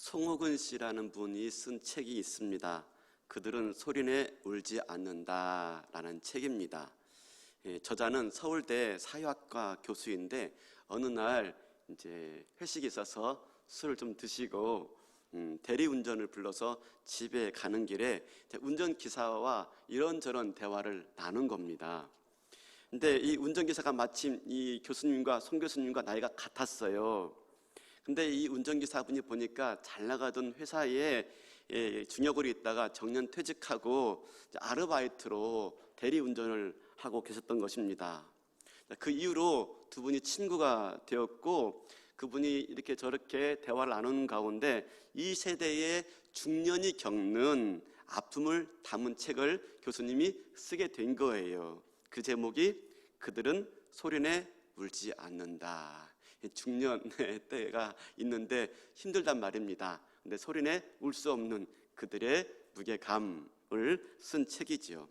송옥은 씨라는 분이 쓴 책이 있습니다. 그들은 소리내 울지 않는다라는 책입니다. 저자는 서울대 사회학과 교수인데 어느 날 이제 회식이 있어서 술을 좀 드시고 대리운전을 불러서 집에 가는 길에 운전기사와 이런저런 대화를 나눈 겁니다. 근데 이 운전기사가 마침 이 교수님과 송 교수님과 나이가 같았어요. 근데 이 운전기사분이 보니까 잘 나가던 회사에 중역으로 있다가 정년 퇴직하고 아르바이트로 대리운전을 하고 계셨던 것입니다. 그 이후로 두 분이 친구가 되었고, 그분이 이렇게 저렇게 대화를 나누는 가운데 이 세대의 중년이 겪는 아픔을 담은 책을 교수님이 쓰게 된 거예요. 그 제목이 그들은 소리내 울지 않는다. 중년의 때가 있는데 힘들단 말입니다. 근데 소리내 울 수 없는 그들의 무게감을 쓴 책이지요.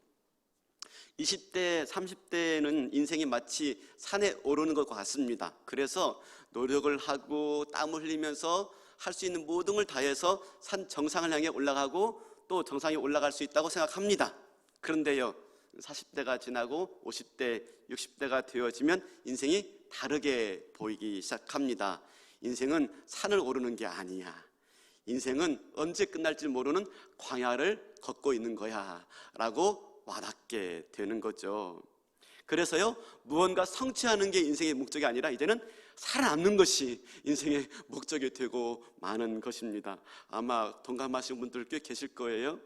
20대, 30대는 인생이 마치 산에 오르는 것과 같습니다. 그래서 노력을 하고 땀을 흘리면서 할 수 있는 모든 걸 다해서 산 정상을 향해 올라가고 또 정상에 올라갈 수 있다고 생각합니다. 그런데요, 40대가 지나고 50대, 60대가 되어지면 인생이 다르게 보이기 시작합니다. 인생은 산을 오르는 게 아니야. 인생은 언제 끝날지 모르는 광야를 걷고 있는 거야 라고 와닿게 되는 거죠. 그래서요, 무언가 성취하는 게 인생의 목적이 아니라 이제는 살아남는 것이 인생의 목적이 되고 마는 것입니다. 아마 동감하시는 분들 꽤 계실 거예요.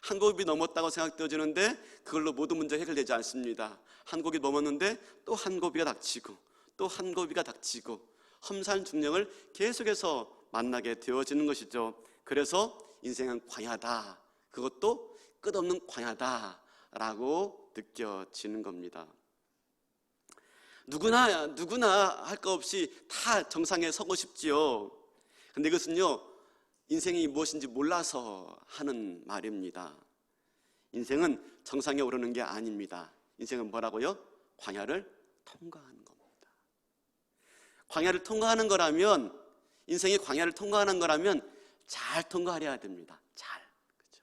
한 고비 넘었다고 생각되어지는데 그걸로 모든 문제가 해결되지 않습니다. 한 고비 넘었는데 또 한 고비가 닥치고 또 한 고비가 닥치고 험산 중령을 계속해서 만나게 되어지는 것이죠. 그래서 인생은 광야다, 그것도 끝없는 광야다라고 느껴지는 겁니다. 누구나 할 거 없이 다 정상에 서고 싶지요. 근데 이것은요, 인생이 무엇인지 몰라서 하는 말입니다. 인생은 정상에 오르는 게 아닙니다. 인생은 뭐라고요? 광야를 통과하는 겁니다. 광야를 통과하는 거라면, 인생이 광야를 통과하는 거라면 잘 통과하려야 됩니다. 잘. 그렇죠?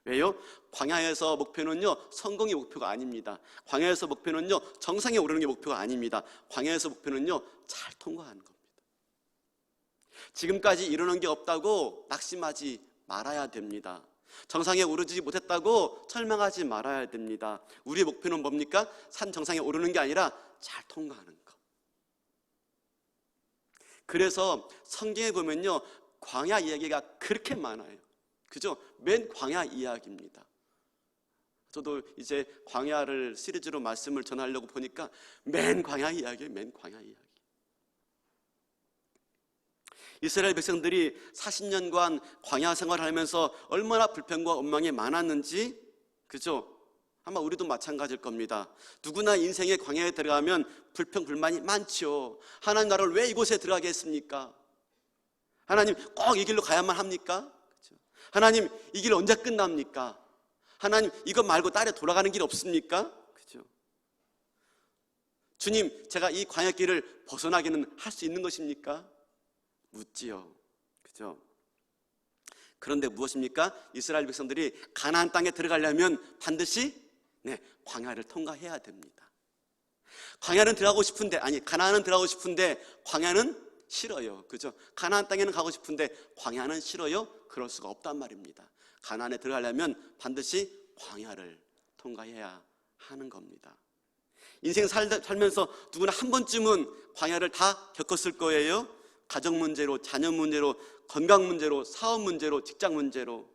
왜요? 광야에서 목표는요, 성공이 목표가 아닙니다. 광야에서 목표는요, 정상에 오르는 게 목표가 아닙니다. 광야에서 목표는요, 잘 통과하는 겁니다. 지금까지 이루는 게 없다고 낙심하지 말아야 됩니다. 정상에 오르지 못했다고 절망하지 말아야 됩니다. 우리의 목표는 뭡니까? 산 정상에 오르는 게 아니라 잘 통과하는 것. 그래서 성경에 보면요, 광야 이야기가 그렇게 많아요. 그죠? 맨 광야 이야기입니다. 저도 이제 광야를 시리즈로 말씀을 전하려고 보니까 맨 광야 이야기예요. 맨 광야 이야기. 이스라엘 백성들이 40년간 광야 생활을 하면서 얼마나 불평과 원망이 많았는지, 그죠? 아마 우리도 마찬가지일 겁니다. 누구나 인생의 광야에 들어가면 불평, 불만이 많죠. 하나님 나라를 왜 이곳에 들어가게 했습니까? 하나님 꼭 이 길로 가야만 합니까? 그죠? 하나님 이 길 언제 끝납니까? 하나님 이것 말고 딴에 돌아가는 길 없습니까? 그죠? 주님, 제가 이 광야길을 벗어나기는 할 수 있는 것입니까? 묻지요. 그죠? 그런데 무엇입니까? 이스라엘 백성들이 가나안 땅에 들어가려면 반드시 광야를 통과해야 됩니다. 광야는 들어가고 싶은데, 가나안은 들어가고 싶은데 광야는 싫어요. 그죠? 가나안 땅에는 가고 싶은데 광야는 싫어요. 그럴 수가 없단 말입니다. 가나안에 들어가려면 반드시 광야를 통과해야 하는 겁니다. 인생 살면서 누구나 한 번쯤은 광야를 다 겪었을 거예요. 가정 문제로, 자녀 문제로, 건강 문제로, 사업 문제로, 직장 문제로.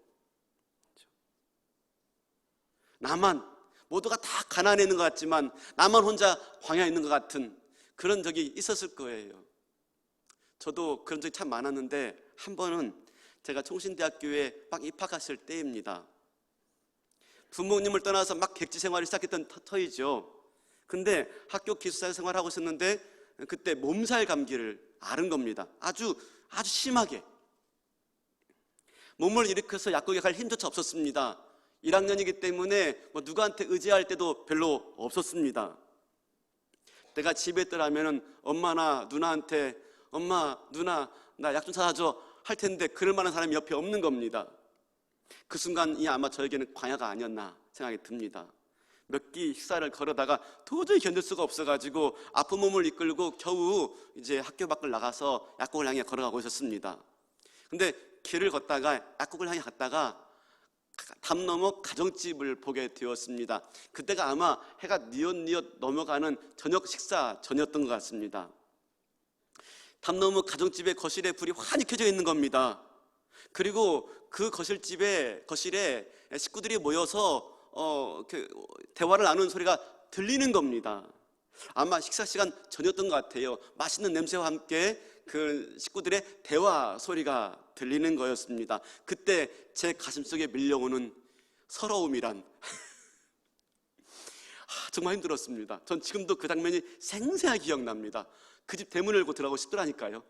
나만, 모두가 다 가난해 있는 것 같지만 나만 혼자 광야에 있는 것 같은 그런 적이 있었을 거예요. 저도 그런 적이 참 많았는데, 한 번은 제가 총신대학교에 막 입학했을 때입니다. 부모님을 떠나서 막 객지 생활을 시작했던 터이죠. 근데 학교 기숙사 생활하고 있었는데 그때 몸살 감기를 앓은 겁니다. 아주 심하게 몸을 일으켜서 약국에 갈 힘조차 없었습니다. 1학년이기 때문에 누구한테 의지할 때도 별로 없었습니다. 내가 집에 있더라면 엄마나 누나한테, 엄마, 누나, 나 약 좀 사다 줘 할 텐데 그럴 만한 사람이 옆에 없는 겁니다. 그 순간이 아마 저에게는 광야가 아니었나 생각이 듭니다. 몇 끼 식사를 걸어다가 도저히 견딜 수가 없어가지고 아픈 몸을 이끌고 겨우 이제 학교 밖을 나가서 약국을 향해 걸어가고 있었습니다. 근데 길을 걷다가 약국을 향해 갔다가 담 넘어 가정집을 보게 되었습니다. 그때가 아마 해가 뉘엿뉘엿 넘어가는 저녁 식사 전이었던 것 같습니다. 담 넘어 가정집의 거실에 불이 환히 켜져 있는 겁니다. 그리고 그 거실에 식구들이 모여서 대화를 나누는 소리가 들리는 겁니다. 아마 식사 시간 전이었던 것 같아요. 맛있는 냄새와 함께 그 식구들의 대화 소리가 들리는 거였습니다. 그때 제 가슴속에 밀려오는 서러움이란 정말 힘들었습니다. 전 지금도 그 장면이 생생하게 기억납니다. 그 집 대문을 열고 들어가고 싶더라니까요.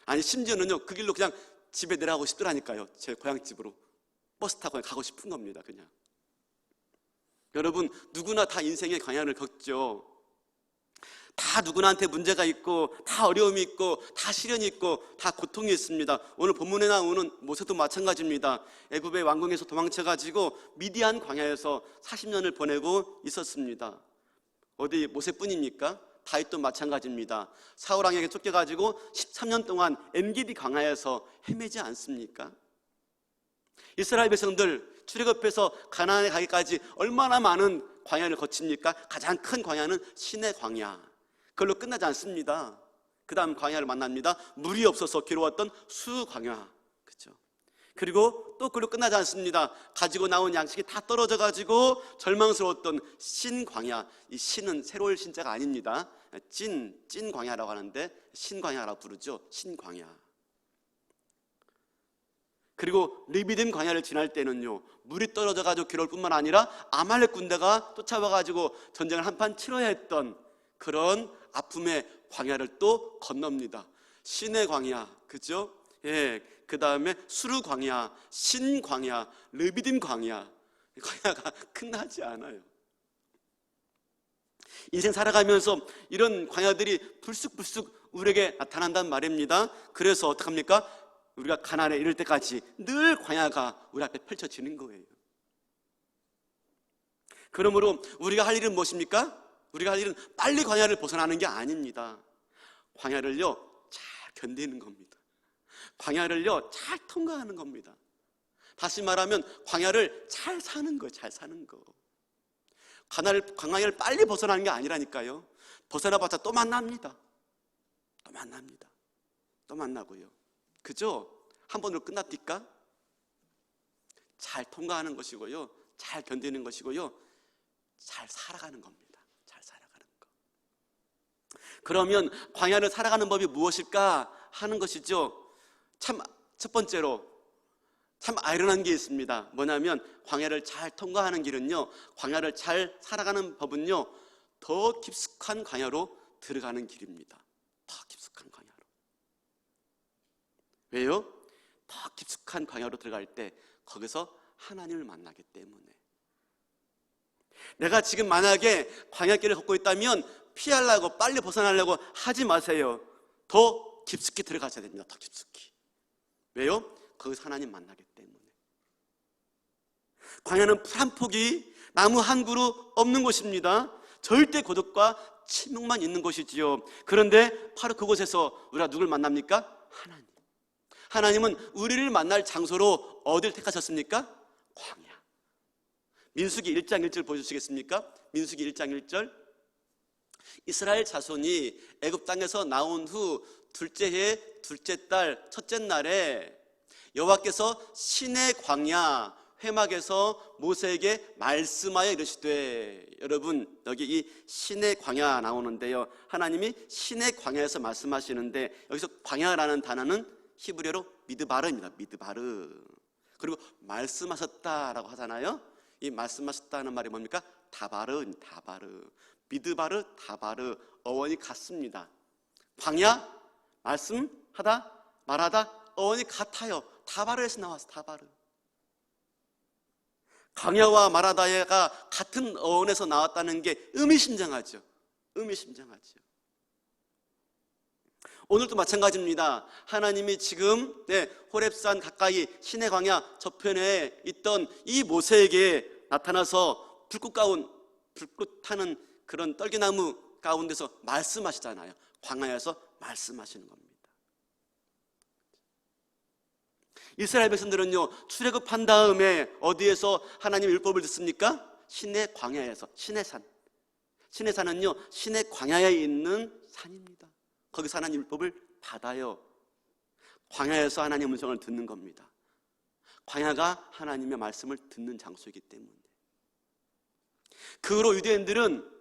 아니 심지어는요, 그 길로 그냥 집에 내려가고 싶더라니까요. 제 고향집으로 버스 타고 가고 싶은 겁니다. 그냥. 여러분, 누구나 다 인생의 광야를 겪죠. 다 누구나한테 문제가 있고, 다 어려움이 있고, 다 시련이 있고, 다 고통이 있습니다. 오늘 본문에 나오는 모세도 마찬가지입니다. 애굽의 왕궁에서 도망쳐가지고 미디안 광야에서 40년을 보내고 있었습니다. 어디 모세뿐입니까? 다윗도 마찬가지입니다. 사울 왕에게 쫓겨가지고 13년 동안 엔게디 광야에서 헤매지 않습니까? 이스라엘 백성들 출애굽해서 가나안에 가기까지 얼마나 많은 광야를 거칩니까? 가장 큰 광야는 시내 광야. 그걸로 끝나지 않습니다. 그 다음 광야를 만납니다. 물이 없어서 괴로웠던 수 광야. 그렇죠? 그리고 또 그걸로 끝나지 않습니다. 가지고 나온 양식이 다 떨어져 가지고 절망스러웠던 신 광야. 이 신은 새로울 신자가 아닙니다. 찐 광야라고 하는데 신 광야라고 부르죠. 신 광야. 그리고 르비딤 광야를 지날 때는요, 물이 떨어져 가지고 괴로울 뿐만 아니라 아말렉 군대가 쫓아와 가지고 전쟁을 한판 치러야 했던 그런 아픔의 광야를 또 건넙니다. 신의 광야, 그죠? 예, 그 다음에 수르 광야, 신 광야, 르비딤 광야. 광야가 끝나지 않아요. 인생 살아가면서 이런 광야들이 불쑥불쑥 우리에게 나타난단 말입니다. 그래서 어떡합니까? 우리가 가나안에 이를 때까지 늘 광야가 우리 앞에 펼쳐지는 거예요. 그러므로 우리가 할 일은 무엇입니까? 우리가 할 일은 빨리 광야를 벗어나는 게 아닙니다. 광야를요, 잘 견디는 겁니다. 광야를요, 잘 통과하는 겁니다. 다시 말하면 광야를 잘 사는 거예요. 잘 사는 거. 광야를 빨리 벗어나는 게 아니라니까요. 벗어나봤자 또 만납니다. 또 만나고요. 그죠? 한 번으로 끝납니까? 잘 통과하는 것이고요, 잘 견디는 것이고요, 잘 살아가는 겁니다. 잘 살아가는 거. 그러면 광야를 살아가는 법이 무엇일까 하는 것이죠. 참 첫 번째로 참 아이러니한 게 있습니다. 뭐냐면 광야를 잘 통과하는 길은요, 광야를 잘 살아가는 법은요, 더 깊숙한 광야로 들어가는 길입니다. 더 깊숙한 광야로. 왜요? 더 깊숙한 광야로 들어갈 때 거기서 하나님을 만나기 때문에. 내가 지금 만약에 광야길을 걷고 있다면 피하려고 빨리 벗어나려고 하지 마세요. 더 깊숙이 들어가셔야 됩니다. 더 깊숙이. 왜요? 거기서 하나님 만나기 때문에. 광야는 풀 한 폭이, 나무 한 그루 없는 곳입니다. 절대 고독과 침묵만 있는 곳이지요. 그런데 바로 그곳에서 우리가 누굴 만납니까? 하나님. 하나님은 우리를 만날 장소로 어딜 택하셨습니까? 광야. 민수기 1장 1절 보여주시겠습니까? 민수기 1장 1절. 이스라엘 자손이 애굽 땅에서 나온 후 둘째 해 둘째 달 첫째 날에 여호와께서 시내 광야 회막에서 모세에게 말씀하여 이르시되. 여러분, 여기 이 시내 광야 나오는데요, 하나님이 시내 광야에서 말씀하시는데 여기서 광야라는 단어는 히브리어로 미드바르입니다. 미드바르. 그리고 말씀하셨다라고 하잖아요. 이 말씀하셨다는 말이 뭡니까? 다바르. 미드바르, 다바르. 어원이 같습니다. 광야, 말씀하다, 말하다, 어원이 같아요. 다바르에서 나와서 다바르. 광야와 말하다가 같은 어원에서 나왔다는 게 의미심장하죠. 오늘도 마찬가지입니다. 하나님이 지금 호렙산 가까이 시내 광야 저편에 있던 이 모세에게 나타나서 불꽃 타는 그런 떨기나무 가운데서 말씀하시잖아요. 광야에서 말씀하시는 겁니다. 이스라엘 백성들은요, 출애굽한 다음에 어디에서 하나님의 율법을 듣습니까? 시내 광야에서. 시내산은요, 시내 광야에 있는 산입니다. 거기서 하나님 율법을 받아요. 광야에서 하나님의 음성을 듣는 겁니다. 광야가 하나님의 말씀을 듣는 장소이기 때문에. 그 후로 유대인들은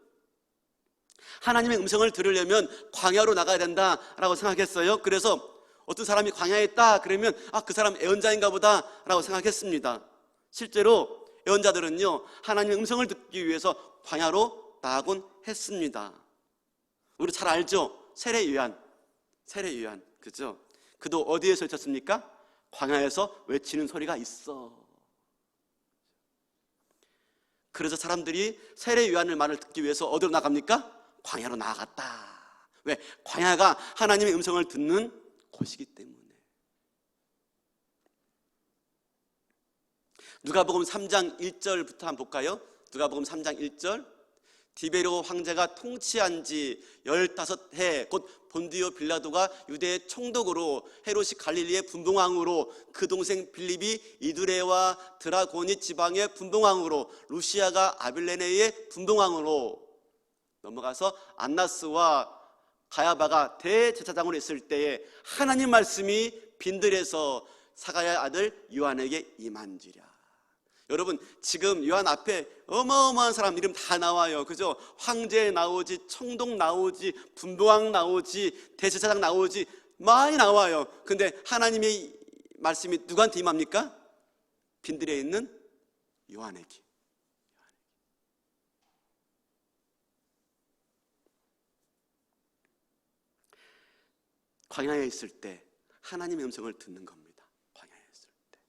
하나님의 음성을 들으려면 광야로 나가야 된다라고 생각했어요. 그래서 어떤 사람이 광야에 있다 그러면 그 사람 애언자인가 보다 라고 생각했습니다. 실제로 애언자들은요, 하나님의 음성을 듣기 위해서 광야로 나가곤 했습니다. 우리 잘 알죠? 세례 요한, 그죠? 그도 어디에서 외쳤습니까? 광야에서 외치는 소리가 있어. 그래서 사람들이 세례 요한의 말을 듣기 위해서 어디로 나갑니까? 광야로 나아갔다. 왜? 광야가 하나님의 음성을 듣는 곳이기 때문에. 누가복음 3장 1절부터 한번 볼까요? 누가복음 3장 1절. 디베리오 황제가 통치한 지 15해 곧 본디오 빌라도가 유대의 총독으로, 헤롯이 갈릴리의 분봉왕으로, 그 동생 빌립이 이두레와 드라고니 지방의 분봉왕으로, 루시아가 아빌레네의 분봉왕으로, 넘어가서 안나스와 가야바가 대제사장으로 있을 때에 하나님 말씀이 빈들에서 사가랴의 아들 요한에게 임한지라. 여러분, 지금 요한 앞에 어마어마한 사람 이름 다 나와요. 그죠? 황제 나오지, 총독 나오지, 분봉왕 나오지, 대제사장 나오지, 많이 나와요. 근데 하나님의 말씀이 누구한테 임합니까? 빈들에 있는 요한에게. 광야에 있을 때 하나님의 음성을 듣는 겁니다. 광야에 있을 때.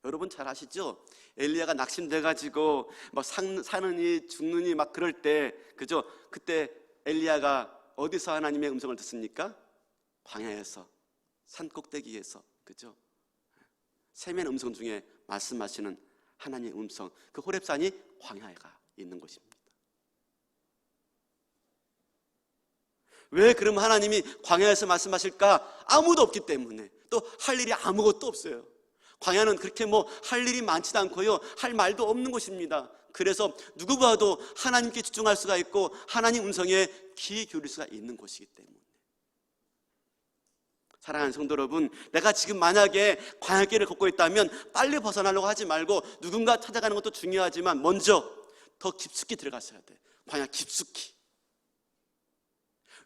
여러분 잘 아시죠? 엘리야가 낙심돼가지고 막 사느니 죽느니 막 그럴 때, 그죠? 그때 엘리야가 어디서 하나님의 음성을 듣습니까? 광야에서, 산 꼭대기에서, 그죠? 세면 음성 중에 말씀하시는 하나님의 음성, 그 호렙산이 광야가 있는 곳입니다. 왜 그럼 하나님이 광야에서 말씀하실까? 아무도 없기 때문에. 또 할 일이 아무것도 없어요. 광야는 그렇게 할 일이 많지도 않고요, 할 말도 없는 곳입니다. 그래서 누구봐도 하나님께 집중할 수가 있고 하나님 음성에 귀 기울일 수가 있는 곳이기 때문에. 사랑하는 성도 여러분, 내가 지금 만약에 광야길을 걷고 있다면 빨리 벗어나려고 하지 말고 누군가 찾아가는 것도 중요하지만 먼저 더 깊숙이 들어가셔야 돼. 광야 깊숙이.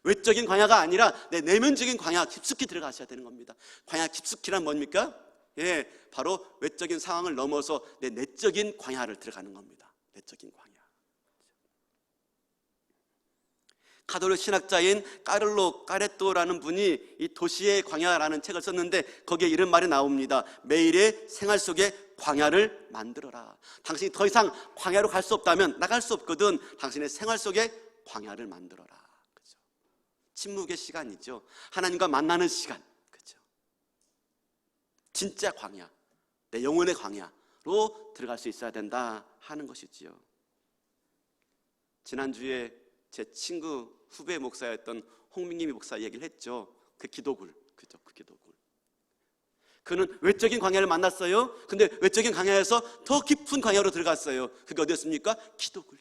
외적인 광야가 아니라 내 내면적인 광야 깊숙이 들어가셔야 되는 겁니다. 광야 깊숙이란 뭡니까? 바로 외적인 상황을 넘어서 내 내적인 광야를 들어가는 겁니다. 내적인 광야. 가톨릭 신학자인 까를로 까레토라는 분이 이 도시의 광야라는 책을 썼는데 거기에 이런 말이 나옵니다. 매일의 생활 속에 광야를 만들어라. 당신이 더 이상 광야로 갈 수 없다면, 나갈 수 없거든, 당신의 생활 속에 광야를 만들어라. 그죠? 침묵의 시간이죠. 하나님과 만나는 시간. 그죠? 진짜 광야, 내 영혼의 광야로 들어갈 수 있어야 된다 하는 것이지요. 지난주에 제 친구 후배 목사였던 홍민기 목사 얘기를 했죠. 그 기도굴, 그죠? 그 기도굴. 그는 외적인 광야를 만났어요. 근데 외적인 광야에서 더 깊은 광야로 들어갔어요. 그게 어디였습니까? 기도굴.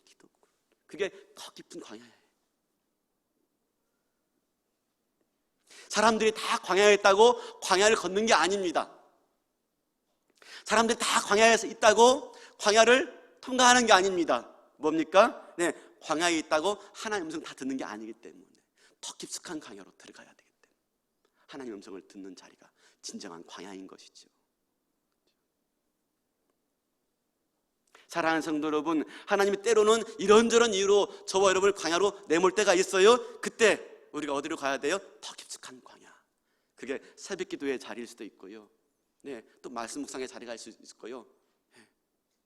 그게 더 깊은 광야예요. 사람들이 다 광야에 있다고 광야를 걷는 게 아닙니다. 사람들이 다 광야에서 있다고 광야를 통과하는 게 아닙니다. 뭡니까? 광야에 있다고 하나님의 음성 다 듣는 게 아니기 때문에 더 깊숙한 광야로 들어가야 되기 때문에 하나님의 음성을 듣는 자리가 진정한 광야인 것이죠. 사랑하는 성도 여러분, 하나님이 때로는 이런저런 이유로 저와 여러분을 광야로 내몰 때가 있어요. 그때 우리가 어디로 가야 돼요? 더 깊숙한 광야. 그게 새벽 기도의 자리일 수도 있고요, 또 말씀 묵상의 자리가 있을 수 있고요,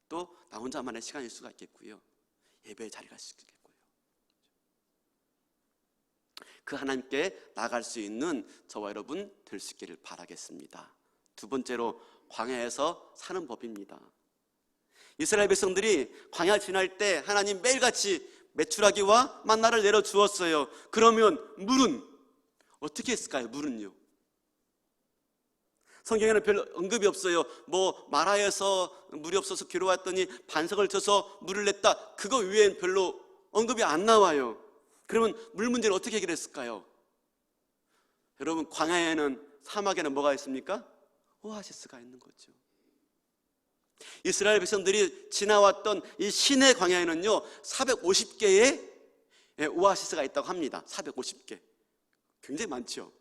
또 나 혼자만의 시간일 수가 있겠고요, 예배의 자리가 있을 수 있겠고요. 그 하나님께 나갈 수 있는 저와 여러분 될 수 있기를 바라겠습니다. 두 번째로 광야에서 사는 법입니다. 이스라엘 백성들이 광야 지날 때 하나님 매일같이 메추라기와 만나를 내려 주었어요. 그러면 물은 어떻게 했을까요? 물은요, 성경에는 별 언급이 없어요. 뭐 마라에서 물이 없어서 괴로웠더니 반석을 쳐서 물을 냈다, 그거 외엔 별로 언급이 안 나와요. 그러면 물 문제를 어떻게 해결했을까요? 여러분, 광야에는, 사막에는 뭐가 있습니까? 오아시스가 있는 거죠. 이스라엘 백성들이 지나왔던 이 시내 광야에는요 450개의 오아시스가 있다고 합니다. 450개, 굉장히 많죠.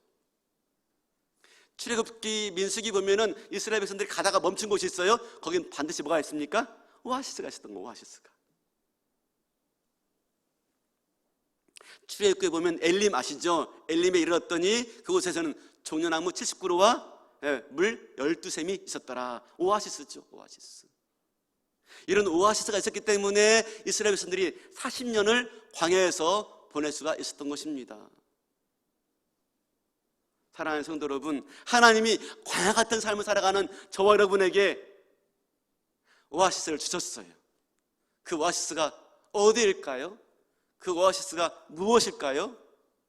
출애굽기, 민수기 보면은 이스라엘 백성들이 가다가 멈춘 곳이 있어요. 거긴 반드시 뭐가 있습니까? 오아시스가 있었던 거, 오아시스가. 출애굽기에 보면 엘림 아시죠? 엘림에 이르렀더니 그곳에서는 종려나무 70그루와 물 12샘이 있었더라. 오아시스죠, 오아시스. 이런 오아시스가 있었기 때문에 이스라엘 백성들이 40년을 광야에서 보낼 수가 있었던 것입니다. 사랑하는 성도 여러분, 하나님이 광야 같은 삶을 살아가는 저와 여러분에게 오아시스를 주셨어요. 그 오아시스가 어디일까요? 그 오아시스가 무엇일까요?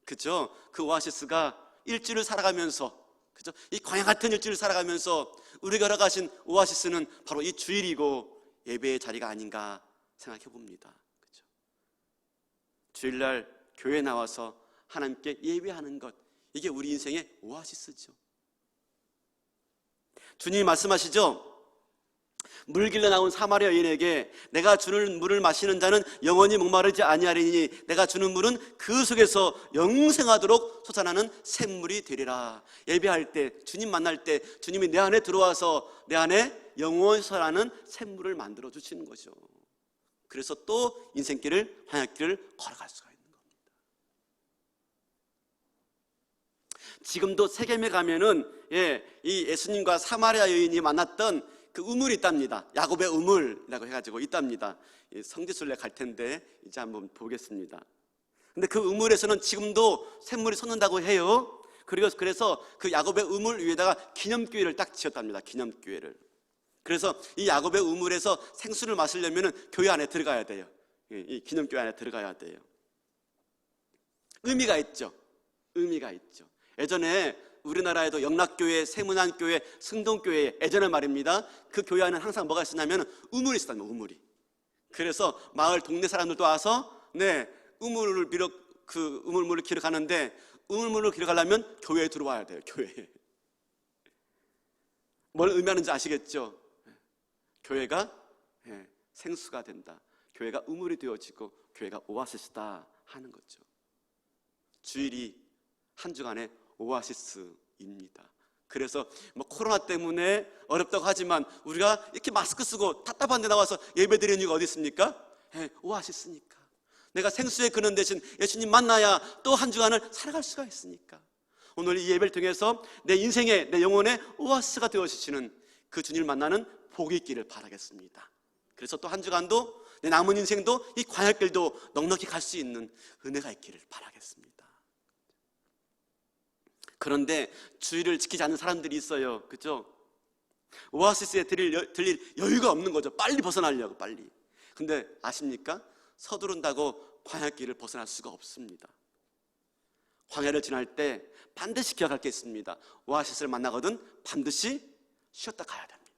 그죠? 그 오아시스가 일주일을 살아가면서, 그죠? 이 광야 같은 일주일을 살아가면서 우리가 허락하신 오아시스는 바로 이 주일이고 예배의 자리가 아닌가 생각해 봅니다. 그죠? 주일날 교회에 나와서 하나님께 예배하는 것, 이게 우리 인생의 오아시스죠. 주님이 말씀하시죠. 물 길러 나온 사마리아 여인에게 내가 주는 물을 마시는 자는 영원히 목마르지 아니하리니 내가 주는 물은 그 속에서 영생하도록 솟아나는 샘물이 되리라. 예배할 때, 주님 만날 때 주님이 내 안에 들어와서 내 안에 영원히 솟아나는 샘물을 만들어 주시는 거죠. 그래서 또 인생길을, 광야길을 걸어갈 수가 있는 겁니다. 지금도 세겜에 가면은 이 예수님과 사마리아 여인이 만났던 그 우물이 있답니다. 야곱의 우물이라고 해가지고 있답니다. 성지순례 갈 텐데 이제 한번 보겠습니다. 근데 그 우물에서는 지금도 샘물이 솟는다고 해요. 그래서 그 야곱의 우물 위에다가 기념교회를 딱 지었답니다. 기념교회를. 그래서 이 야곱의 우물에서 생수를 마시려면 교회 안에 들어가야 돼요. 이 기념교회 안에 들어가야 돼요. 의미가 있죠. 의미가 있죠. 예전에 우리나라에도 영락교회, 세문안교회, 승동교회, 예전에 말입니다. 그 교회 안에는 항상 뭐가 있었냐면 우물이 있었답니다. 우물이. 그래서 마을 동네 사람들도 와서 우물을 그 우물물을 기러 가는데, 우물물을 기러 가려면 교회에 들어와야 돼요. 교회에. 뭘 의미하는지 아시겠죠? 교회가 생수가 된다. 교회가 우물이 되어지고 교회가 오아시스다 하는 거죠. 주일이 한 주간의 오아시스입니다. 그래서 뭐 코로나 때문에 어렵다고 하지만 우리가 이렇게 마스크 쓰고 답답한 데 나와서 예배 드리는 이유가 어디 있습니까? 오아시스니까. 내가 생수의 근원 대신 예수님 만나야 또 한 주간을 살아갈 수가 있으니까. 오늘 이 예배를 통해서 내 인생의, 내 영혼의 오아시스가 되어주시는 그 주님을 만나는 복이 있기를 바라겠습니다. 그래서 또 한 주간도, 내 남은 인생도 이 광야길도 넉넉히 갈 수 있는 은혜가 있기를 바라겠습니다. 그런데 주의를 지키지 않는 사람들이 있어요. 그죠? 오아시스에 들릴 여유가 없는 거죠. 빨리 벗어나려고, 빨리. 근데 아십니까? 서두른다고 광야길을 벗어날 수가 없습니다. 광야를 지날 때 반드시 기억할 게 있습니다. 오아시스를 만나거든 반드시 쉬었다 가야 됩니다.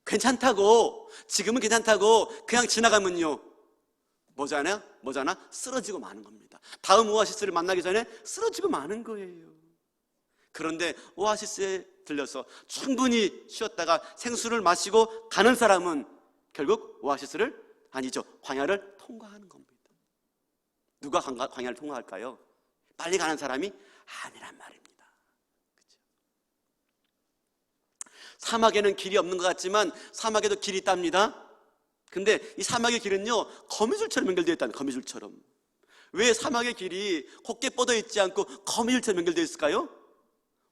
괜찮다고, 지금은 괜찮다고 그냥 지나가면요, 뭐잖아? 쓰러지고 마는 겁니다. 다음 오아시스를 만나기 전에 쓰러지고 마는 거예요. 그런데 오아시스에 들려서 충분히 쉬었다가 생수를 마시고 가는 사람은 결국 오아시스를, 아니죠, 광야를 통과하는 겁니다. 누가 광야를 통과할까요? 빨리 가는 사람이 아니란 말입니다. 그렇죠? 사막에는 길이 없는 것 같지만 사막에도 길이 있답니다. 근데 이 사막의 길은요, 거미줄처럼 연결되어 있다는, 거미줄처럼. 왜 사막의 길이 곱게 뻗어 있지 않고 거미줄처럼 연결되어 있을까요?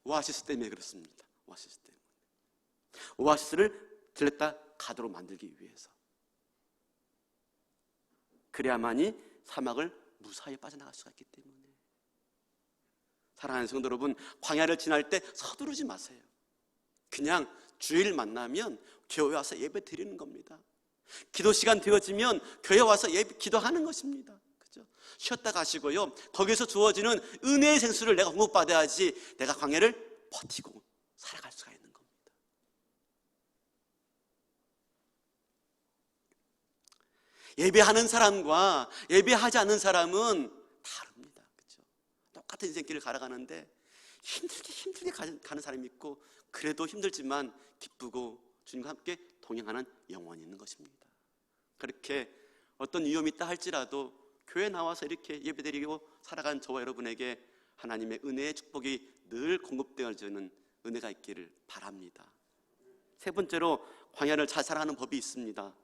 오아시스 때문에 그렇습니다. 오아시스 때문에. 오아시스를 들렸다 가도록 만들기 위해서. 그래야만이 사막을 무사히 빠져나갈 수가 있기 때문에. 사랑하는 성도 여러분, 광야를 지날 때 서두르지 마세요. 그냥 주일 만나면 교회 와서 예배 드리는 겁니다. 기도 시간 되어지면 교회 와서 예배 기도하는 것입니다. 그죠? 쉬었다 가시고요, 거기서 주어지는 은혜의 생수를 내가 공급받아야지 내가 광야를 버티고 살아갈 수가 있는 겁니다. 예배하는 사람과 예배하지 않는 사람은 다릅니다. 그렇죠? 똑같은 인생길을 걸어가는데 힘들게 가는 사람이 있고, 그래도 힘들지만 기쁘고 주님과 함께 동행하는 영혼이 있는 것입니다. 그렇게 어떤 위험이 있다 할지라도 교회 나와서 이렇게 예배드리고 살아간 저와 여러분에게 하나님의 은혜의 축복이 늘 공급되어지는 은혜가 있기를 바랍니다. 세 번째로, 광야를 잘 살아가는 법이 있습니다.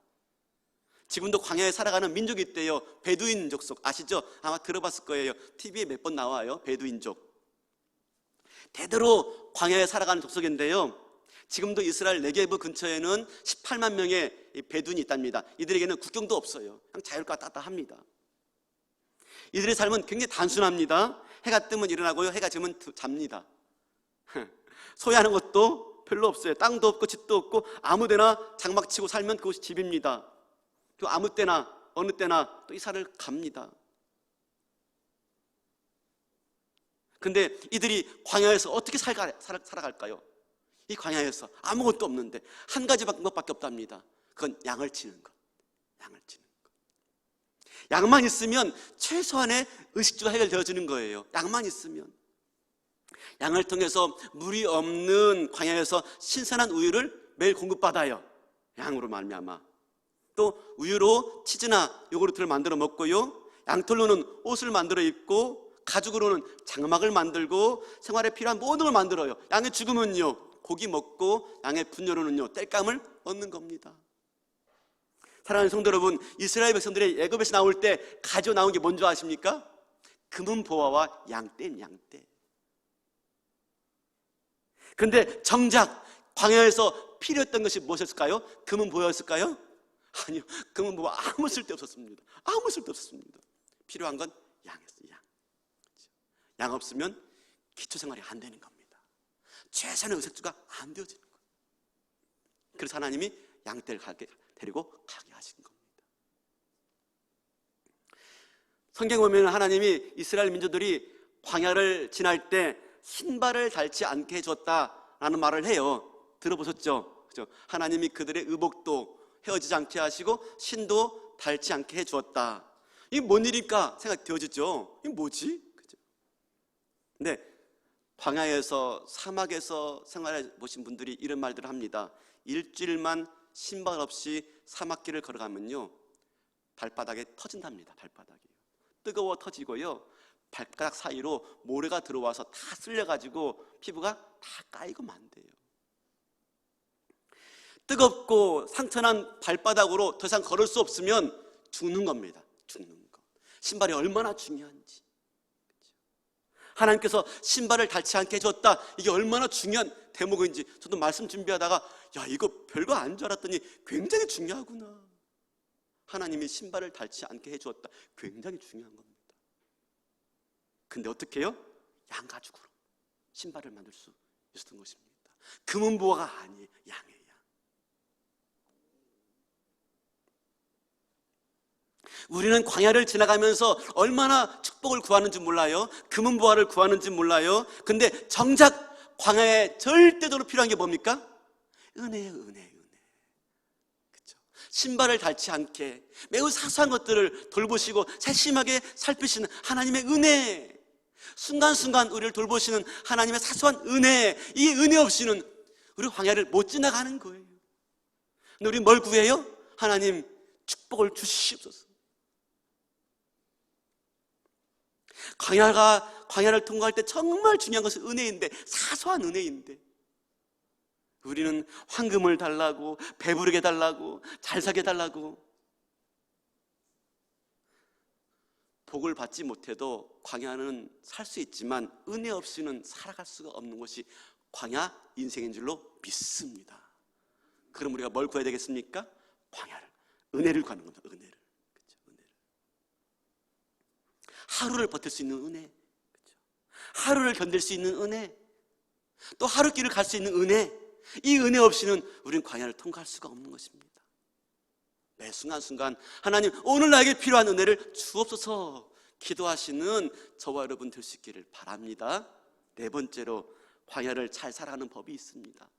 지금도 광야에 살아가는 민족이 있대요. 베두인 족속 아시죠? 아마 들어봤을 거예요. TV에 몇 번 나와요. 베두인족. 대대로 광야에 살아가는 족속인데요, 지금도 이스라엘 네게브 근처에는 18만 명의 베두인이 있답니다. 이들에게는 국경도 없어요. 그냥 자유롭게 왔다 갔다 합니다. 이들의 삶은 굉장히 단순합니다. 해가 뜨면 일어나고요, 해가 지면 잡니다. 소유하는 것도 별로 없어요. 땅도 없고 집도 없고 아무데나 장막 치고 살면 그것이 집입니다. 또 아무 때나 어느 때나 또 이사를 갑니다. 근데 이들이 광야에서 어떻게 살아갈까요? 이 광야에서 아무것도 없는데 한 가지 방법밖에 없답니다. 그건 양을 치는 것. 양을 치는 것. 양만 있으면 최소한의 의식주가 해결되어지는 거예요. 양만 있으면. 양을 통해서 물이 없는 광야에서 신선한 우유를 매일 공급받아요. 양으로 말미암아. 또 우유로 치즈나 요구르트를 만들어 먹고요, 양털로는 옷을 만들어 입고, 가죽으로는 장막을 만들고 생활에 필요한 모든 걸 만들어요. 양이 죽으면요, 고기 먹고, 양의 분뇨로는요, 땔감을 얻는 겁니다. 사랑하는 성도 여러분, 이스라엘 백성들의 애굽에서 나올 때 가지고 나온 게 뭔지 아십니까? 금은 보화와 양떼는 양떼. 근데 정작 광야에서 필요했던 것이 무엇이었을까요? 금은 보화였을까요? 아니요, 금은 보화 아무 쓸데 없었습니다. 아무 쓸데 없었습니다. 필요한 건 양이었어요. 양 없으면 기초생활이 안 되는 겁니다. 최선의 의식주가 안 되어지는 거예요. 그래서 하나님이 양떼를 데리고 가게 하신 겁니다. 성경 보면 하나님이 이스라엘 민족들이 광야를 지날 때 신발을 닳지 않게 해줬다라는 말을 해요. 들어보셨죠? 그렇죠? 하나님이 그들의 의복도 헤어지지 않게 하시고 신도 닳지 않게 해주었다. 이게 뭔 일일까 생각되어지죠? 이게 뭐지? 그죠? 근데 광야에서, 사막에서 생활해 보신 분들이 이런 말들을 합니다. 일주일만 신발 없이 사막길을 걸어가면요, 발바닥에 터진답니다. 발바닥이 뜨거워 터지고요, 발가락 사이로 모래가 들어와서 다 쓸려가지고 피부가 다 까이고 만대요. 뜨겁고 상처난 발바닥으로 더 이상 걸을 수 없으면 죽는 겁니다. 죽는 것. 신발이 얼마나 중요한지. 하나님께서 신발을 닳지 않게 해줬다, 이게 얼마나 중요한 대목인지 저도 말씀 준비하다가 야, 이거 별거 아닌 줄 알았더니 굉장히 중요하구나. 하나님이 신발을 닳지 않게 해주었다, 굉장히 중요한 겁니다. 근데 어떻게 해요? 양 가죽으로 신발을 만들 수 있었던 것입니다. 금은 보화가 아니에요. 양이에요. 우리는 광야를 지나가면서 얼마나 축복을 구하는지 몰라요. 금은 보화를 구하는지 몰라요. 근데 정작 광야에 절대적으로 필요한 게 뭡니까? 은혜예요. 은혜. 그렇죠? 신발을 닳지 않게 매우 사소한 것들을 돌보시고 세심하게 살피시는 하나님의 은혜, 순간순간 우리를 돌보시는 하나님의 사소한 은혜, 이 은혜 없이는 우리 광야를 못 지나가는 거예요. 근데 우리 뭘 구해요? 하나님 축복을 주시옵소서. 광야를 통과할 때 정말 중요한 것은 은혜인데, 사소한 은혜인데 우리는 황금을 달라고, 배부르게 달라고, 잘 사게 달라고. 복을 받지 못해도 광야는 살 수 있지만 은혜 없이는 살아갈 수가 없는 것이 광야 인생인 줄로 믿습니다. 그럼 우리가 뭘 구해야 되겠습니까? 광야를, 은혜를 구하는 겁니다. 은혜를. 그렇죠? 은혜를. 하루를 버틸 수 있는 은혜, 하루를 견딜 수 있는 은혜, 또 하루길을 갈 수 있는 은혜, 이 은혜 없이는 우리는 광야를 통과할 수가 없는 것입니다. 매 순간순간 하나님, 오늘 나에게 필요한 은혜를 주옵소서 기도하시는 저와 여러분 될 수 있기를 바랍니다. 네 번째로, 광야를 잘 살아가는 법이 있습니다.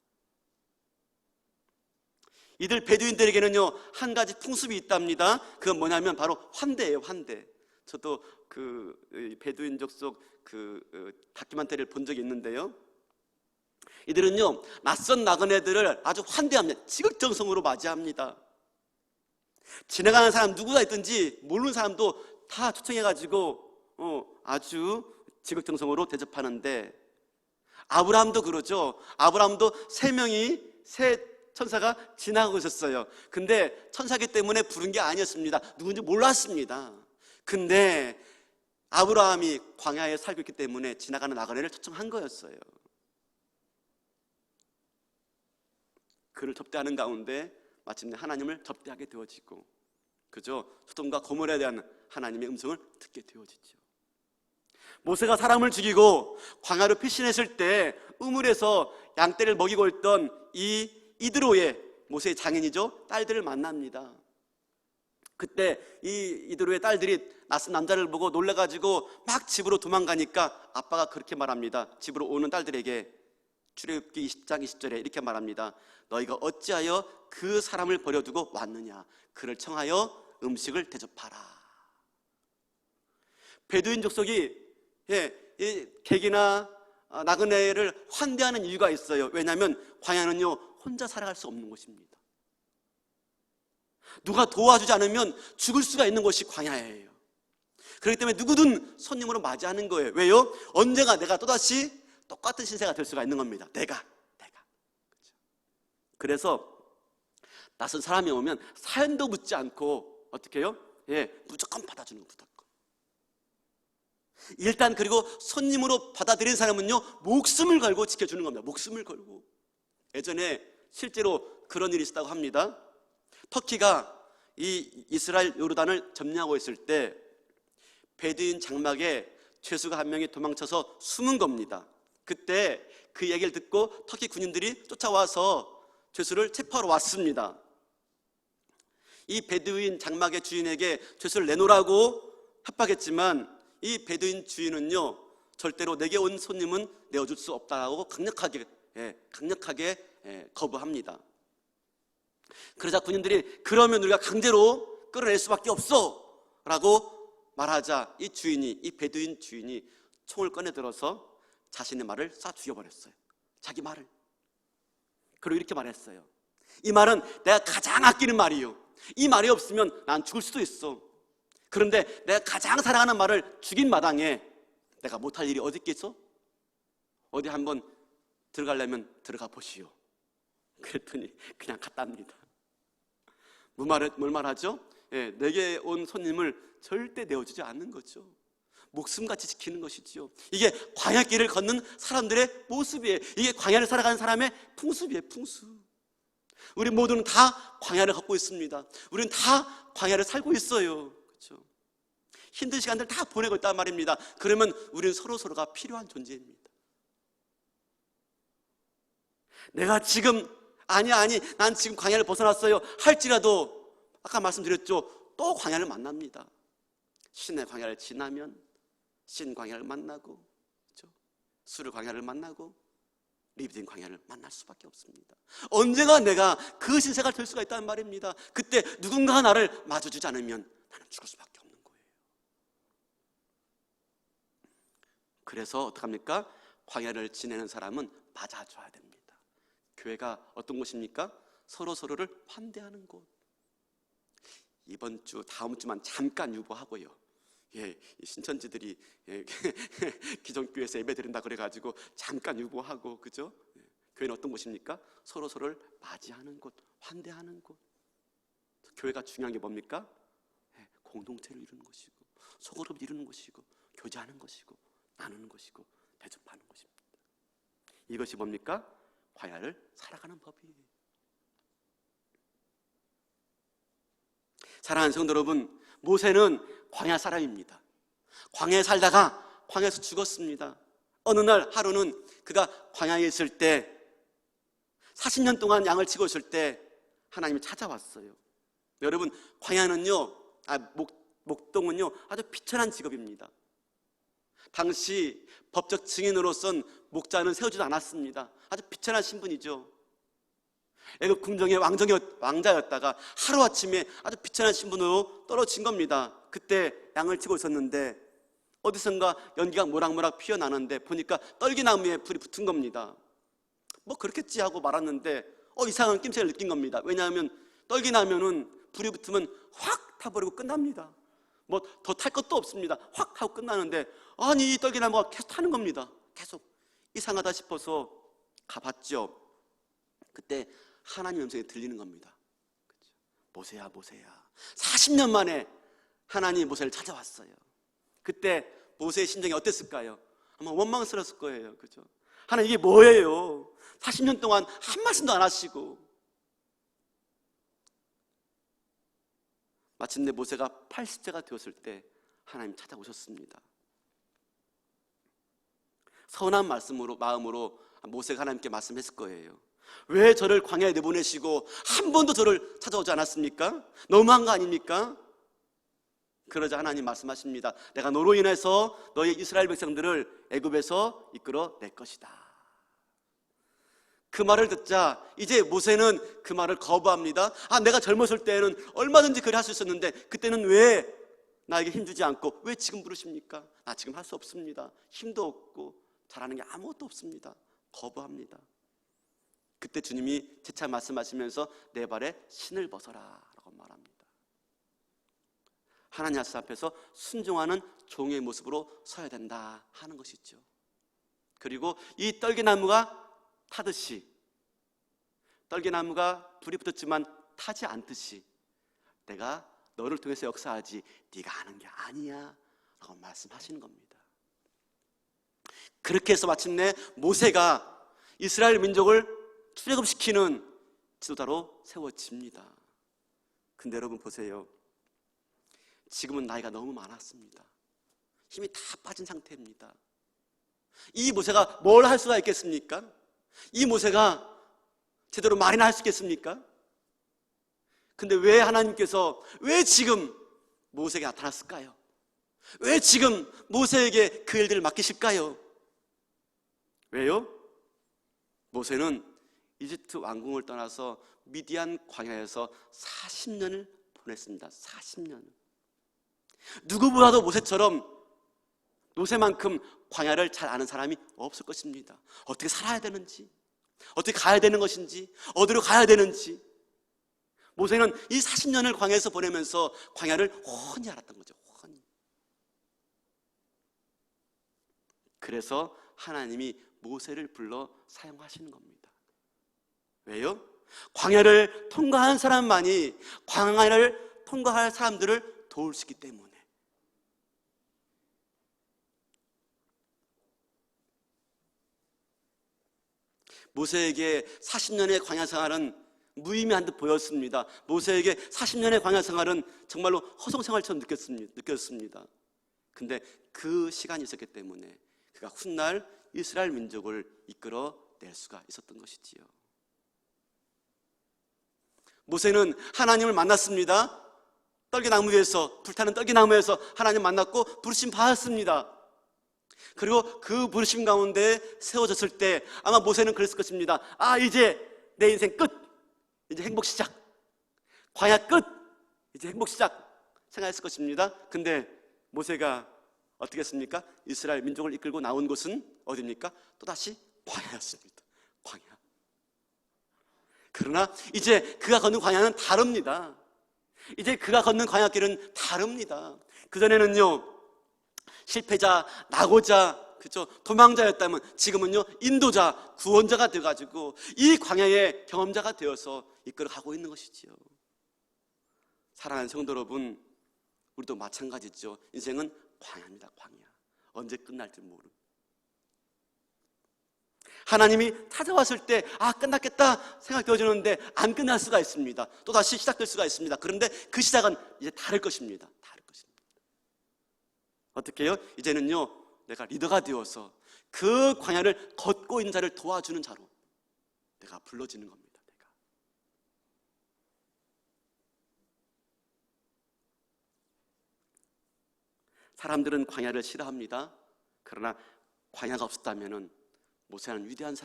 이들 베두인들에게는요, 한 가지 풍습이 있답니다. 그건 뭐냐면 바로 환대예요, 환대. 저도 그 베두인족 속 다큐멘터리를 본 적이 있는데요, 이들은요, 낯선 나그네들을 아주 환대합니다. 지극정성으로 맞이합니다. 지나가는 사람 누구가 있든지 모르는 사람도 다 초청해가지고 아주 지극정성으로 대접하는데, 아브라함도 그러죠. 아브라함도 세 천사가 지나가고 있었어요. 근데 천사기 때문에 부른 게 아니었습니다. 누군지 몰랐습니다. 근데 아브라함이 광야에 살고 있기 때문에 지나가는 나그네를 초청한 거였어요. 그를 접대하는 가운데 마침내 하나님을 접대하게 되어지고, 그죠? 소돔과 고모라에 대한 하나님의 음성을 듣게 되어지죠. 모세가 사람을 죽이고 광야로 피신했을 때 우물에서 양떼를 먹이고 있던 이 이드로의, 모세의 장인이죠, 딸들을 만납니다. 그때 이 이드로의 딸들이 낯선 남자를 보고 놀라가지고 막 집으로 도망가니까 아빠가 그렇게 말합니다. 집으로 오는 딸들에게 출애굽기 20장 20절에 이렇게 말합니다. 너희가 어찌하여 그 사람을 버려두고 왔느냐? 그를 청하여 음식을 대접하라. 베두인 족속이 객이나 나그네를 환대하는 이유가 있어요. 왜냐하면 광야는요, 혼자 살아갈 수 없는 곳입니다. 누가 도와주지 않으면 죽을 수가 있는 곳이 광야예요. 그렇기 때문에 누구든 손님으로 맞이하는 거예요. 왜요? 언젠가 내가 또다시 똑같은 신세가 될 수가 있는 겁니다. 내가. 그래서 낯선 사람이 오면 사연도 묻지 않고 어떻게 해요? 무조건 받아주는 거, 무조건. 일단, 그리고 손님으로 받아들인 사람은요, 목숨을 걸고 지켜주는 겁니다. 목숨을 걸고. 예전에 실제로 그런 일이 있었다고 합니다. 터키가 이 이스라엘 요르단을 점령하고 있을 때 베두인 장막에 죄수가 한 명이 도망쳐서 숨은 겁니다. 그때 그 얘기를 듣고 터키 군인들이 쫓아와서 죄수를 체포하러 왔습니다. 이 베두인 장막의 주인에게 죄수를 내놓으라고 협박했지만 이 베두인 주인은요, 절대로 내게 온 손님은 내어줄 수 없다고 강력하게 거부합니다. 그러자 군인들이 그러면 우리가 강제로 끌어낼 수밖에 없어 라고 말하자 이 베두인 주인이 총을 꺼내 들어서 자신의 말을 쏴 죽여버렸어요. 자기 말을. 그리고 이렇게 말했어요. 이 말은 내가 가장 아끼는 말이요, 이 말이 없으면 난 죽을 수도 있어. 그런데 내가 가장 사랑하는 말을 죽인 마당에 내가 못할 일이 어디 있겠어? 어디 한번 들어가려면 들어가 보시오. 그랬더니 그냥 갔답니다. 뭘 말하죠? 내게 온 손님을 절대 내어주지 않는 거죠. 목숨같이 지키는 것이지요. 이게 광야길을 걷는 사람들의 모습이에요. 이게 광야를 살아가는 사람의 풍습이에요, 풍습. 우리 모두는 다 광야를 걷고 있습니다. 우리는 다 광야를 살고 있어요. 그렇죠? 힘든 시간들 다 보내고 있단 말입니다. 그러면 우리는 서로가 필요한 존재입니다. 내가 지금 난 지금 광야를 벗어났어요 할지라도 아까 말씀드렸죠, 또 광야를 만납니다. 신의 광야를 지나면 신 광야를 만나고, 그렇죠? 수르 광야를 만나고 리브딘 광야를 만날 수밖에 없습니다. 언제가 내가 그 신세가 될 수가 있다는 말입니다. 그때 누군가 나를 맞아주지 않으면 나는 죽을 수밖에 없는 거예요. 그래서 어떡합니까? 광야를 지내는 사람은 맞아줘야 됩니다. 교회가 어떤 곳입니까? 서로를 환대하는 곳. 이번 주, 다음 주만 잠깐 유보하고요. 신천지들이 기존교회에서 예배 드린다 그래가지고 잠깐 유보하고, 그죠? 교회는 어떤 곳입니까? 서로를 맞이하는 곳, 환대하는 곳. 교회가 중요한 게 뭡니까? 공동체를 이루는 것이고, 소그룹 이루는 것이고, 교제하는 것이고, 나누는 것이고, 대접하는 것입니다. 이것이 뭡니까? 광야를 살아가는 법이에요. 사랑하는 성도 여러분, 모세는 광야 사람입니다. 광야에 살다가 광야에서 죽었습니다. 어느 날 하루는 그가 광야에 있을 때 40년 동안 양을 치고 있을 때 하나님이 찾아왔어요. 여러분, 광야는요, 목동은요 아주 비천한 직업입니다. 당시 법적 증인으로선 목자는 세우지도 않았습니다. 아주 비천한 신분이죠. 애굽 궁정의 왕자였다가 하루아침에 아주 비천한 신분으로 떨어진 겁니다. 그때 양을 치고 있었는데 어디선가 연기가 모락모락 피어나는데 보니까 떨기나무에 불이 붙은 겁니다. 뭐 그렇겠지 하고 말았는데 이상한 낌새를 느낀 겁니다. 왜냐하면 떨기나무는 불이 붙으면 확 타버리고 끝납니다. 뭐 더 탈 것도 없습니다. 확 하고 끝나는데 아니 이 떨기나무가 계속 타는 겁니다. 계속 이상하다 싶어서 가봤죠. 그때 하나님 음성이 들리는 겁니다. 모세야 모세야. 40년 만에 하나님이 모세를 찾아왔어요. 그때 모세의 심정이 어땠을까요? 아마 원망스러웠을 거예요. 그죠? 하나님 이게 뭐예요? 40년 동안 한 말씀도 안 하시고. 마침내 모세가 80세가 되었을 때 하나님 찾아오셨습니다. 서운한 마음으로 모세가 하나님께 말씀했을 거예요. 왜 저를 광야에 내보내시고 한 번도 저를 찾아오지 않았습니까? 너무한 거 아닙니까? 그러자 하나님 말씀하십니다. 내가 너로 인해서 너희 이스라엘 백성들을 애굽에서 이끌어 낼 것이다. 그 말을 듣자 이제 모세는 그 말을 거부합니다. 내가 젊었을 때는 얼마든지 그리 할 수 있었는데 그때는 왜 나에게 힘주지 않고 왜 지금 부르십니까? 나 지금 할 수 없습니다. 힘도 없고 잘하는 게 아무것도 없습니다. 거부합니다. 그때 주님이 재차 말씀하시면서 내 발에 신을 벗어라 라고 말합니다. 하나님 앞에서 순종하는 종의 모습으로 서야 된다 하는 것이죠. 그리고 이 떨기나무가 타듯이, 떨기나무가 불이 붙었지만 타지 않듯이 내가 너를 통해서 역사하지 네가 하는 게 아니야 라고 말씀하시는 겁니다. 그렇게 해서 마침내 모세가 이스라엘 민족을 출애굽시키는 지도자로 세워집니다. 근데 여러분 보세요. 지금은 나이가 너무 많았습니다. 힘이 다 빠진 상태입니다. 이 모세가 뭘 할 수가 있겠습니까? 이 모세가 제대로 말이나 할 수 있겠습니까? 근데 왜 하나님께서 왜 지금 모세에게 나타났을까요? 왜 지금 모세에게 그 일들을 맡기실까요? 왜요? 모세는 이집트 왕궁을 떠나서 미디안 광야에서 40년을 보냈습니다. 40년. 누구보다도 모세만큼 광야를 잘 아는 사람이 없을 것입니다. 어떻게 살아야 되는지, 어떻게 가야 되는 것인지, 어디로 가야 되는지. 모세는 이 40년을 광야에서 보내면서 광야를 훤히 알았던 거죠. 훤히. 그래서 하나님이 모세를 불러 사용하시는 겁니다. 왜요? 광야를 통과한 사람만이 광야를 통과할 사람들을 도울 수 있기 때문에. 모세에게 40년의 광야 생활은 무의미한 듯 보였습니다. 모세에게 40년의 광야 생활은 정말로 허송생활처럼 느꼈습니다. 근데 그 시간이 있었기 때문에 그가 훗날 이스라엘 민족을 이끌어낼 수가 있었던 것이지요. 모세는 하나님을 만났습니다. 떨기나무 위에서, 불타는 떨기나무에서 하나님 만났고 부르심 받았습니다. 그리고 그 부르심 가운데 세워졌을 때 아마 모세는 그랬을 것입니다. 이제 내 인생 끝, 이제 행복 시작, 광야 끝, 이제 행복 시작 생각했을 것입니다. 근데 모세가 어떻게 했습니까? 이스라엘 민족을 이끌고 나온 곳은 어디입니까? 또다시 광야였습니다. 광야. 그러나 이제 그가 걷는 광야는 다릅니다. 이제 그가 걷는 광야길은 다릅니다. 그전에는요 실패자, 낙오자, 그렇죠? 도망자였다면 지금은요 인도자, 구원자가 되어가지고 이 광야의 경험자가 되어서 이끌어가고 있는 것이지요. 사랑하는 성도 여러분, 우리도 마찬가지죠. 인생은 광야입니다. 광야. 언제 끝날지 모르는. 하나님이 찾아왔을 때 끝났겠다 생각되어지는데 안 끝날 수가 있습니다. 또다시 시작될 수가 있습니다. 그런데 그 시작은 이제 다를 것입니다. 다를 것입니다. 어떻게 해요? 이제는요, 내가 리더가 되어서 그 광야를 걷고 있는 자를 도와주는 자로 내가 불러지는 겁니다. 사람들은 광야를 싫어합니다. 그러나 광야가 없었다면은 모세는 위대한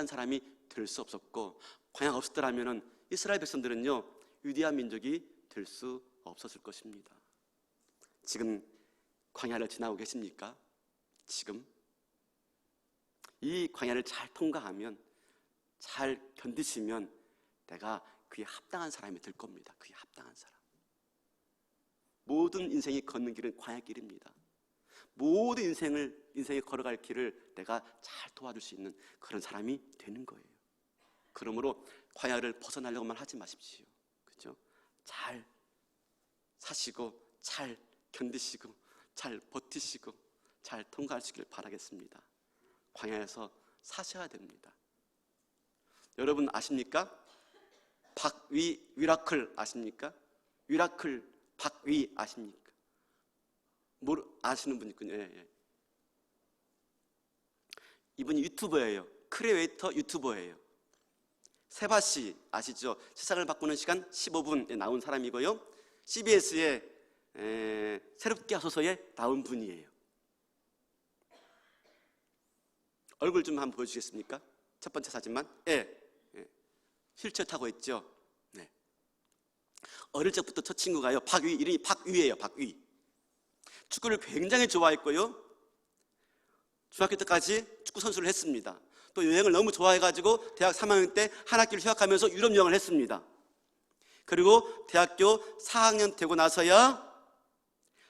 사람이 될 수 없었고, 광야가 없었더라면은 이스라엘 백성들은요, 위대한 민족이 될 수 없었을 것입니다. 지금 광야를 지나고 계십니까? 지금 이 광야를 잘 통과하면, 잘 견디시면 내가 그에 합당한 사람이 될 겁니다. 그에 합당한 사람. 모든 인생이 걷는 길은 광야길입니다. 모든 인생에 걸어갈 길을 내가 잘 도와줄 수 있는 그런 사람이 되는 거예요. 그러므로 광야를 벗어나려고만 하지 마십시오. 그렇죠? 잘 사시고, 잘 견디시고, 잘 버티시고, 잘 통과하시길 바라겠습니다. 광야에서 사셔야 됩니다. 여러분 아십니까? 박위 위라클 아십니까? 위라클 박위 아십니까? 아시는 분 있군요. 예. 이분이 유튜버예요. 크리에이터 유튜버예요. 세바씨 아시죠? 세상을 바꾸는 시간 15분에 나온 사람이고요, CBS의 새롭게 하소서에 나온 분이에요. 얼굴 좀 한번 보여주시겠습니까? 첫 번째 사진만. 휠체어 타고 있죠. 네. 어릴 적부터 저 친구가요, 박위, 이름이 박위예요. 박위. 축구를 굉장히 좋아했고요, 중학교 때까지 축구 선수를 했습니다. 또 여행을 너무 좋아해가지고 대학 3학년 때 한 학기를 휴학하면서 유럽 여행을 했습니다. 그리고 대학교 4학년 되고 나서야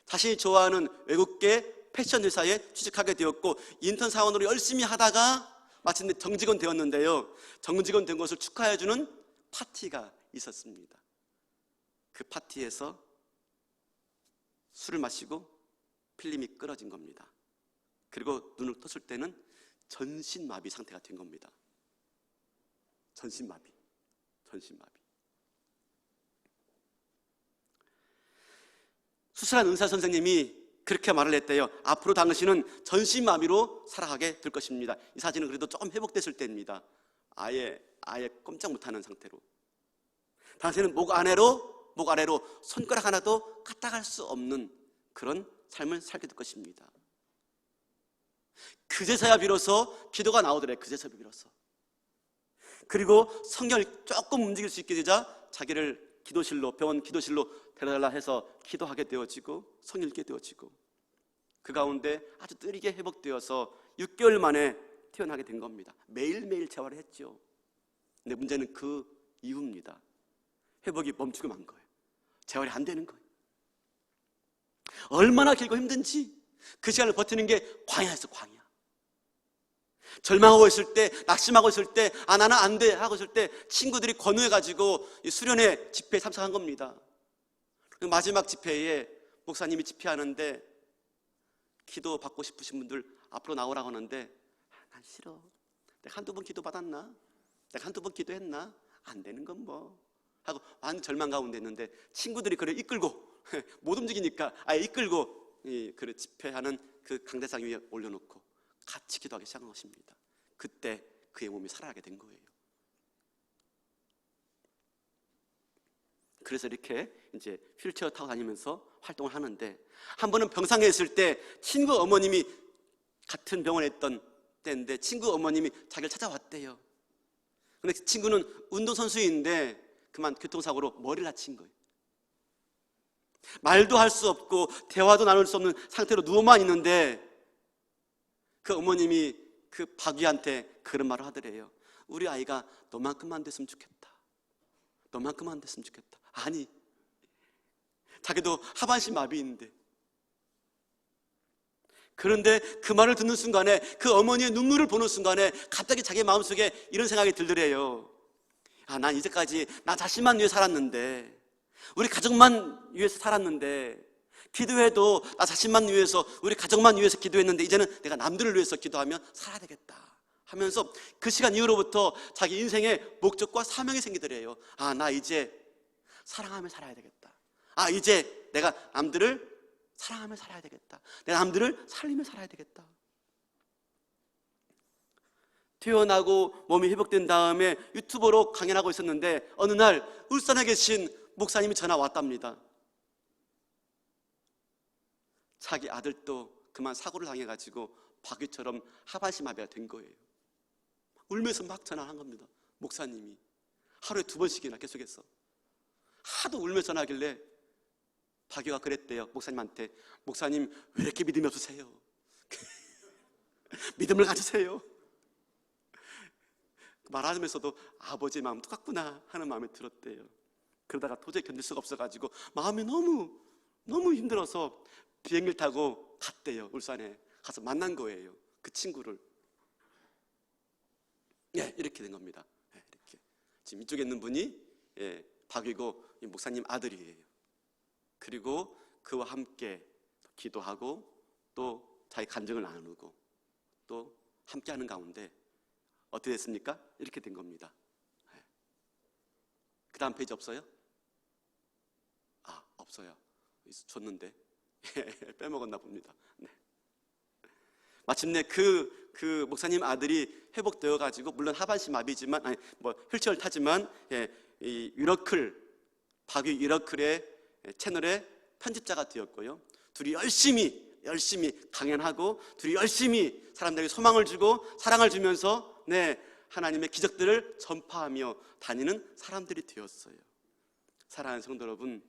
자신이 좋아하는 외국계 패션 회사에 취직하게 되었고, 인턴 사원으로 열심히 하다가 마침내 정직원 되었는데요, 정직원 된 것을 축하해주는 파티가 있었습니다. 그 파티에서 술을 마시고 필름이 끊어진 겁니다. 그리고 눈을 떴을 때는 전신마비 상태가 된 겁니다. 전신마비. 수술한 의사 선생님이 그렇게 말을 했대요. 앞으로 당신은 전신마비로 살아가게 될 것입니다. 이 사진은 그래도 조금 회복됐을 때입니다. 아예 꼼짝 못하는 상태로. 당신은 목 아래로 손가락 하나도 까딱할 수 없는 그런 삶을 살게 될 것입니다. 그제서야 비로소 기도가 나오더래요. 그제서야 비로소. 그리고 성경을 조금 움직일 수 있게 되자 자기를 병원 기도실로 데려달라 해서 기도하게 되어지고 성경 읽게 되어지고, 그 가운데 아주 느리게 회복되어서 6개월 만에 태어나게 된 겁니다. 매일매일 재활을 했죠. 근데 문제는 그 이후입니다. 회복이 멈추고 만 거예요. 재활이 안 되는 거예요. 얼마나 길고 힘든지 그 시간을 버티는 게 광야였어. 광야. 절망하고 있을 때, 낙심하고 있을 때, 나는 안 돼 하고 있을 때 친구들이 권유해가지고 수련회 집회에 참석한 겁니다. 마지막 집회에 목사님이 집회하는데 기도 받고 싶으신 분들 앞으로 나오라고 하는데, 난 싫어. 내가 한두 번 기도 받았나? 내가 한두 번 기도했나? 안 되는 건 뭐 하고 완전 절망 가운데 있는데, 친구들이 그를 이끌고 못 움직이니까 아예 이끌고 그를 집회하는 그 강대상 위에 올려놓고 같이 기도하기 시작한 것입니다. 그때 그의 몸이 살아나게 된 거예요. 그래서 이렇게 이제 휠체어 타고 다니면서 활동을 하는데, 한 번은 병상에 있을 때 친구 어머님이 같은 병원에 있던 때인데 친구 어머님이 자기를 찾아왔대요. 근데 그 친구는 운동선수인데 그만 교통사고로 머리를 다친 거예요. 말도 할 수 없고 대화도 나눌 수 없는 상태로 누워만 있는데 그 어머님이 그 박위한테 그런 말을 하더래요. 우리 아이가 너만큼만 됐으면 좋겠다. 너만큼만 됐으면 좋겠다. 아니, 자기도 하반신 마비인데. 그런데 그 말을 듣는 순간에, 그 어머니의 눈물을 보는 순간에 갑자기 자기 마음속에 이런 생각이 들더래요. 난 이제까지 나 자신만 위해 살았는데, 우리 가족만 위해서 살았는데, 기도해도 나 자신만 위해서, 우리 가족만 위해서 기도했는데 이제는 내가 남들을 위해서 기도하며 살아야 되겠다 하면서 그 시간 이후로부터 자기 인생의 목적과 사명이 생기더래요. 나 이제 사랑하며 살아야 되겠다. 이제 내가 남들을 사랑하며 살아야 되겠다. 내 남들을 살리며 살아야 되겠다. 퇴원하고 몸이 회복된 다음에 유튜버로 강연하고 있었는데 어느 날 울산에 계신 목사님이 전화 왔답니다. 자기 아들도 그만 사고를 당해가지고 박유처럼 하반신 마비가 된 거예요. 울면서 막 전화한 겁니다. 목사님이 하루에 2번씩이나 계속해서 하도 울면서 전화하길래 박유가 그랬대요. 목사님한테, 목사님 왜 이렇게 믿음이 없으세요? 믿음을 가지세요. 말하면서도 아버지의 마음 똑같구나 하는 마음이 들었대요. 그러다가 도저히 견딜 수가 없어가지고 마음이 너무 힘들어서 비행기를 타고 갔대요. 울산에 가서 만난 거예요. 그 친구를. 예, 이렇게 된 겁니다. 예, 이렇게. 지금 이쪽에 있는 분이 박이고 목사님 아들이에요. 그리고 그와 함께 기도하고 또 자기 간증을 나누고 또 함께하는 가운데 어떻게 됐습니까? 이렇게 된 겁니다. 예. 그 다음 페이지 없어요? 아, 없어요. 줬는데 빼먹었나 봅니다. 네. 마침내 그 목사님 아들이 회복되어 가지고 물론 하반신 마비지만 휠체어를 타지만 이 박유 유러클의 채널의 편집자가 되었고요. 둘이 열심히 강연하고 둘이 열심히 사람들에게 소망을 주고 사랑을 주면서 하나님의 기적들을 전파하며 다니는 사람들이 되었어요. 사랑하는 성도 여러분,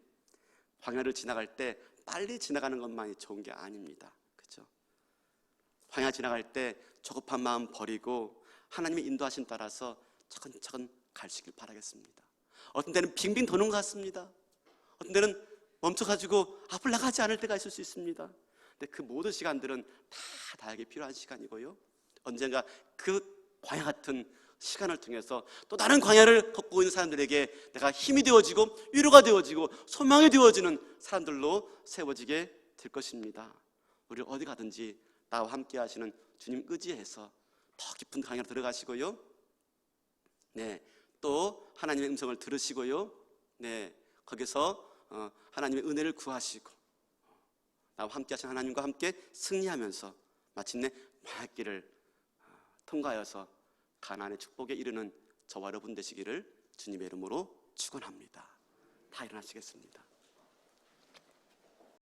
광야를 지나갈 때 빨리 지나가는 것만이 좋은 게 아닙니다. 그렇죠? 광야 지나갈 때 조급한 마음 버리고 하나님의 인도하심 따라서 차근차근 가시길 바라겠습니다. 어떤 때는 빙빙 도는 것 같습니다. 어떤 때는 멈춰가지고 앞을 나가지 않을 때가 있을 수 있습니다. 근데 그 모든 시간들은 다 나에게 필요한 시간이고요. 언젠가 그 광야 같은 시간을 통해서 또 다른 광야를 걷고 있는 사람들에게 내가 힘이 되어지고 위로가 되어지고 소망이 되어지는 사람들로 세워지게 될 것입니다. 우리 어디 가든지 나와 함께 하시는 주님 의지해서 더 깊은 광야로 들어가시고요. 또 하나님의 음성을 들으시고요. 거기서 하나님의 은혜를 구하시고 나와 함께 하신 하나님과 함께 승리하면서 마침내 광야길을 통과하여서 가나안의 축복에 이르는 저와 여러분 되시기를 주님의 이름으로 축원합니다. 다 일어나시겠습니다.